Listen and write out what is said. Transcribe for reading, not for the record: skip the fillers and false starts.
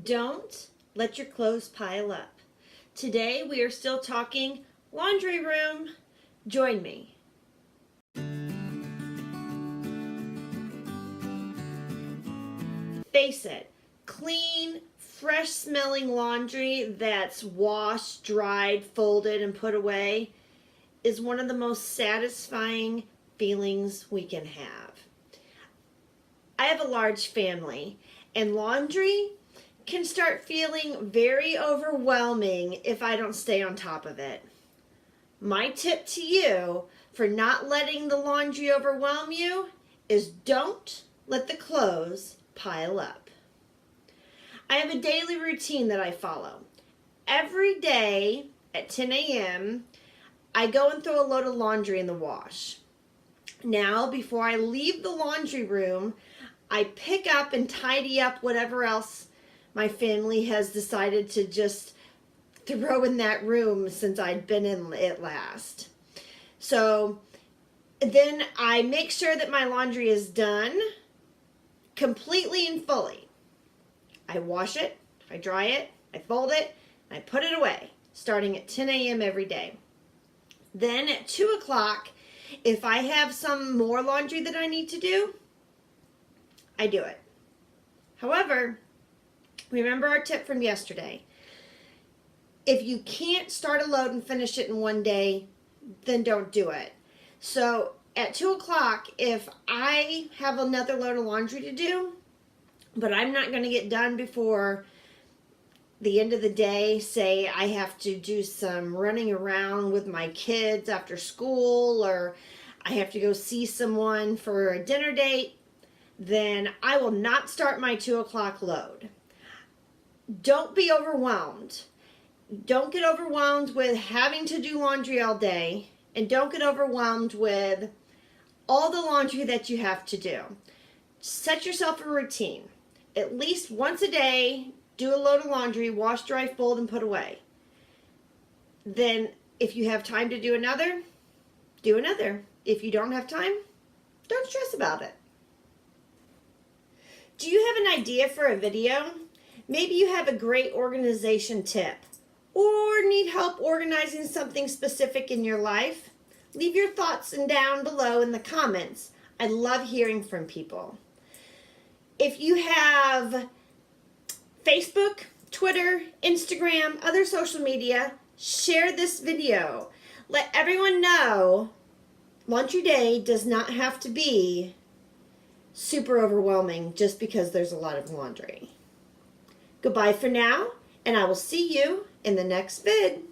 Don't let your clothes pile up. Today we are still talking laundry room. Join me. Face it, clean, fresh smelling laundry that's washed, dried, folded, and put away is one of the most satisfying feelings we can have. I have a large family, and laundry can start feeling very overwhelming if I don't stay on top of it. My tip to you for not letting the laundry overwhelm you is don't let the clothes pile up. I have a daily routine that I follow. Every day at 10 a.m., I go and throw a load of laundry in the wash. Now, before I leave the laundry room, I pick up and tidy up whatever else my family has decided to just throw in that room since I'd been in it last. So then I make sure that my laundry is done completely and fully. I wash it, I dry it, I fold it, and I put it away, starting at 10 a.m. every day. Then at 2 o'clock, if I have some more laundry that I need to do, I do it. However, remember our tip from yesterday. If you can't start a load and finish it in one day, then don't do it. So at 2 o'clock, if I have another load of laundry to do, but I'm not going to get done before the end of the day, say I have to do some running around with my kids after school, or I have to go see someone for a dinner date, then I will not start my 2 o'clock load. Don't be overwhelmed. Don't get overwhelmed with having to do laundry all day, and don't get overwhelmed with all the laundry that you have to do. Set yourself a routine. At least once a day, do a load of laundry, wash, dry, fold, and put away. Then if you have time to do another, do another. If you don't have time, don't stress about it. Do you have an idea for a video? Maybe you have a great organization tip or need help organizing something specific in your life. Leave your thoughts down below in the comments. I love hearing from people. If you have Facebook, Twitter, Instagram, other social media, share this video. Let everyone know laundry day does not have to be super overwhelming just because there's a lot of laundry. Goodbye for now, and I will see you in the next vid.